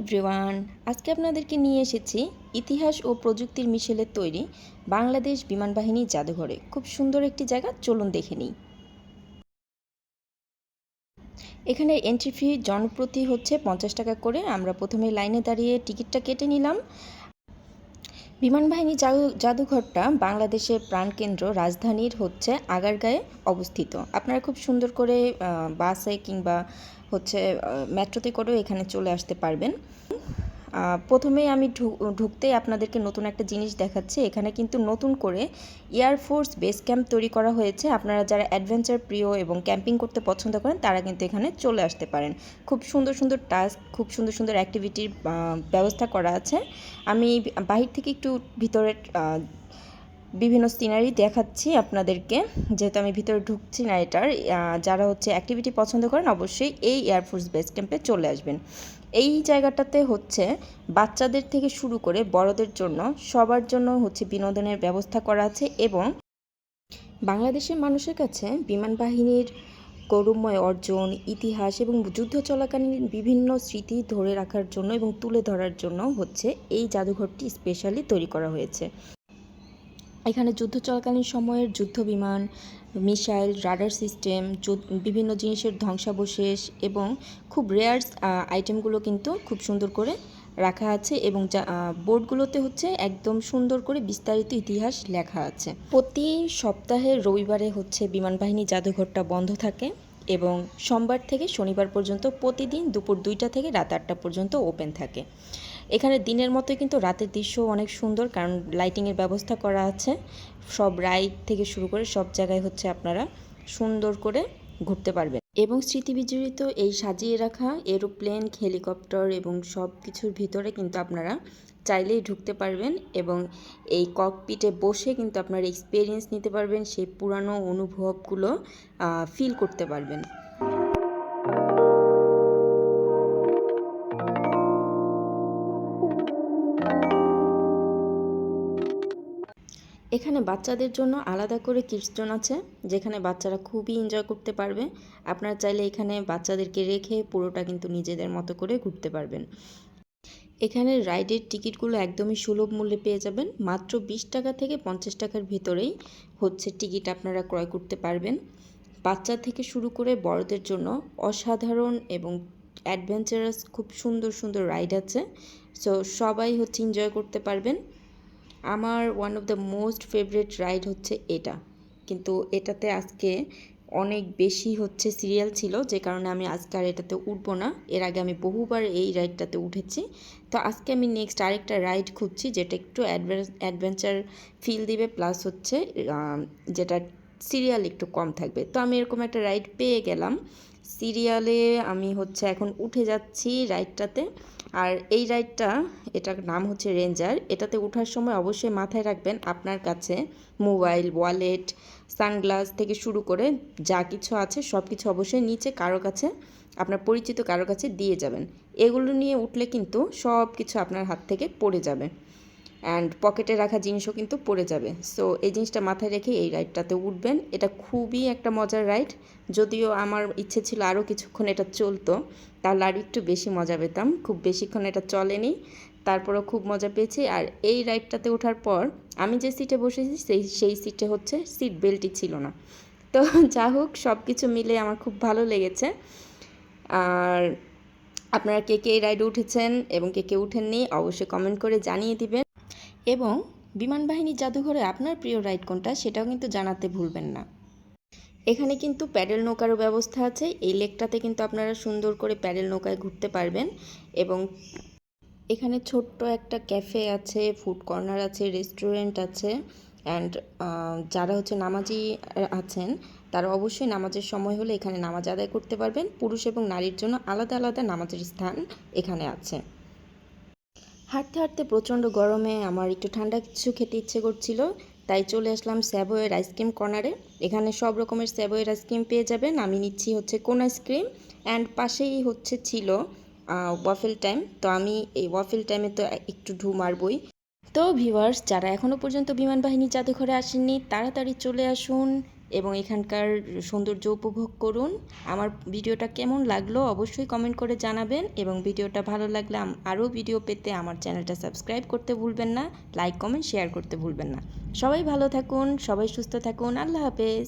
Everyone, আজকে আপনাদেরকে নিয়ে এসেছি ইতিহাস ও প্রযুক্তির মিশেলে তৈরি বাংলাদেশ বিমান বাহিনী জাদুঘরে। খুব সুন্দর একটি জায়গা, চলুন দেখে নিই। এখানে এন্ট্রি ফি জনপ্রতি হচ্ছে 50 টাকা করে। আমরা প্রথমে লাইনে দাঁড়িয়ে টিকিটটা কেটে নিলাম। বিমান বাহিনী জাদুঘরটা বাংলাদেশের প্রাণকেন্দ্র রাজধানীর হচ্ছে আগারগাঁয়ে অবস্থিত। আপনারা খুব সুন্দর করে বাসে কিংবা হচ্ছে মেট্রোতে করেও এখানে চলে আসতে পারবেন। প্রথমেই আমি ঢুকতেই আপনাদেরকে নতুন একটা জিনিস দেখাচ্ছি। এখানে কিন্তু নতুন করে এয়ারফোর্স বেস ক্যাম্প তৈরি করা হয়েছে। আপনারা যারা অ্যাডভেঞ্চার প্রিয় এবং ক্যাম্পিং করতে পছন্দ করেন তারা কিন্তু এখানে চলে আসতে পারেন। খুব সুন্দর সুন্দর টাস্ক, খুব সুন্দর সুন্দর অ্যাক্টিভিটির ব্যবস্থা করা আছে। আমি বাহির থেকে একটু ভিতরে বিভিন্ন সিনারি দেখাচ্ছি আপনাদেরকে, যেহেতু আমি ভিতরে ঢুকছি না এটার। যারা হচ্ছে অ্যাক্টিভিটি পছন্দ করেন অবশ্যই এই এয়ারফোর্স বেস ক্যাম্পে চলে আসবেন। এই জায়গাটাতে হচ্ছে বাচ্চাদের থেকে শুরু করে বড়দের জন্য সবার জন্য হচ্ছে বিনোদনের ব্যবস্থা করা আছে। এবং বাংলাদেশের মানুষের কাছে বিমান বাহিনীর গৌরবময় অর্জন, ইতিহাস এবং যুদ্ধ চলাকালীন বিভিন্ন স্মৃতি ধরে রাখার জন্য এবং তুলে ধরার জন্য হচ্ছে এই জাদুঘরটি স্পেশালি তৈরি করা হয়েছে। এখানে যুদ্ধ চলাকালীন সময়ের যুদ্ধ বিমান, মিসাইল, রাডার সিস্টেম, বিভিন্ন জিনিসের ধ্বংসাবশেষ এবং খুব রেয়ার আইটেমগুলো কিন্তু খুব সুন্দর করে রাখা আছে। এবং বোর্ডগুলোতে হচ্ছে একদম সুন্দর করে বিস্তারিত ইতিহাস লেখা আছে। প্রতি সপ্তাহের রবিবারে হচ্ছে বিমান বাহিনী জাদুঘরটা বন্ধ থাকে এবং সোমবার থেকে শনিবার পর্যন্ত প্রতিদিন দুপুর 2টা থেকে রাত 8টা পর্যন্ত ওপেন থাকে। এখানে দিনের মতোই কিন্তু রাতের দৃশ্য অনেক সুন্দর, কারণ লাইটিংয়ের ব্যবস্থা করা আছে। সব রাইড থেকে শুরু করে সব জায়গায় হচ্ছে আপনারা সুন্দর করে ঘুরতে পারবেন। এবং স্মৃতিবিজড়িত এই সাজিয়ে রাখা এরোপ্লেন, হেলিকপ্টার এবং সব কিছুর ভিতরে কিন্তু আপনারা চাইলেই ঢুকতে পারবেন এবং এই ককপিটে বসে কিন্তু আপনারা এক্সপিরিয়েন্স নিতে পারবেন, সেই পুরানো অনুভবগুলো ফিল করতে পারবেন। এখানে বাচ্চাদের জন্য আলাদা করে কিডস জোন আছে, যেখানে বাচ্চারা খুবই এনজয় করতে পারবে। আপনারা চাইলে এখানে বাচ্চাদেরকে রেখে পুরোটা কিন্তু নিজেদের মতো করে ঘুরতে পারবেন। এখানে রাইডের টিকিটগুলো একদমই সুলভ মূল্যে পেয়ে যাবেন। মাত্র 20 টাকা থেকে 50 টাকার ভিতরেই হচ্ছে টিকিট আপনারা ক্রয় করতে পারবেন। বাচ্চা থেকে শুরু করে বড়দের জন্য অসাধারণ এবং অ্যাডভেঞ্চারাস খুব সুন্দর সুন্দর রাইড আছে। সো সবাই হচ্ছে এনজয় করতে পারবেন। আমার one of the most favourite ride হচ্ছে এটা, কিন্তু এটাতে আজকে অনেক বেশি হচ্ছে সিরিয়াল ছিল, যে কারণে আমি আজকে আর এটাতে উঠবো না। এর আগে আমি বহুবার এই রাইডটাতে উঠেছি। তো আজকে আমি নেক্সট আরেকটা রাইড খুঁজছি যেটা একটু অ্যাডভেঞ্চার ফিল দিবে, প্লাস হচ্ছে যেটা সিরিয়াল একটু কম থাকবে। তো আমি এরকম একটা রাইড পেয়ে গেলাম সিরিয়ালে। আমি হচ্ছে এখন উঠে যাচ্ছি রাইডটাতে। আর এই রাইডটা, এটার নাম হচ্ছে রেঞ্জার। এটাতে ওঠার সময় অবশ্যই মাথায় রাখবেন আপনার কাছে মোবাইল, ওয়ালেট, সানগ্লাস থেকে শুরু করে যা কিছু আছে সব কিছু অবশ্যই নিচে কারো কাছে, আপনার পরিচিত কারো কাছে দিয়ে যাবেন। এগুলো নিয়ে উঠলে কিন্তু সব কিছু আপনার হাত থেকে পড়ে যাবে, অ্যান্ড পকেটে রাখা জিনিসও কিন্তু পড়ে যাবে। সো এই জিনিসটা মাথায় রেখে এই রাইডটাতে উঠবেন। এটা খুবই একটা মজার রাইড। যদিও আমার ইচ্ছে ছিল আরও কিছুক্ষণ এটা চলতো, তাহলে আর একটু বেশি মজা পেতাম। খুব বেশিক্ষণ এটা চলেনি, তারপরেও খুব মজা পেয়েছি। আর এই রাইডটাতে ওঠার পর আমি যে সিটে বসেছি সেই সিটে হচ্ছে সিট বেল্টই ছিল না। তো যা হোক, সব কিছু মিলে আমার খুব ভালো লেগেছে। আর আপনারা কে কে এই রাইডে উঠেছেন এবং কে কে উঠেননি অবশ্যই কমেন্ট করে জানিয়ে দিবেন। এবং বিমান বাহিনী জাদুঘরে আপনার প্রিয় রাইড কোনটা সেটাও কিন্তু জানাতে ভুলবেন না। এখানে কিন্তু প্যাডেল নৌকারও ব্যবস্থা আছে। এই লেকটাতে কিন্তু আপনারা সুন্দর করে প্যাডেল নৌকায় ঘুরতে পারবেন। এবং এখানে ছোট্ট একটা ক্যাফে আছে, ফুড কর্নার আছে, রেস্টুরেন্ট আছে। অ্যান্ড যারা হচ্ছে নামাজি আছেন তারা অবশ্যই নামাজের সময় হলে এখানে নামাজ আদায় করতে পারবেন। পুরুষ এবং নারীর জন্য আলাদা আলাদা নামাজের স্থান এখানে আছে। হাঁটতে হাঁটতে প্রচণ্ড গরমে আমার একটু ঠান্ডা কিছু খেতে ইচ্ছে করছিল, তাই চলে আসলাম স্যাভয়ের আইসক্রিম কর্নারে। এখানে সব রকমের স্যাভয়ের আইসক্রিম পেয়ে যাবেন। আমি নিচ্ছি হচ্ছে কোন আইসক্রিম, অ্যান্ড পাশেই হচ্ছে ছিল ওয়াফেল টাইম। তো আমি এই ওয়াফেল টাইমে তো একটু ঢু মারবই। তো ভিউয়ার্স, যারা এখনও পর্যন্ত বিমান বাহিনী জাদুঘরে আসেননি তাড়াতাড়ি চলে আসুন। এবং এখানকার সৌন্দর্য উপভোগ করুন। আমার ভিডিওটা কেমন লাগলো অবশ্যই কমেন্ট করে জানাবেন, এবং ভিডিওটা ভালো লাগলে আরও ভিডিও পেতে আমার চ্যানেলটা সাবস্ক্রাইব করতে ভুলবেন না, লাইক কমেন্ট শেয়ার করতে ভুলবেন না। সবাই ভালো থাকুন, সবাই সুস্থ থাকুন, আল্লাহ হাফেজ।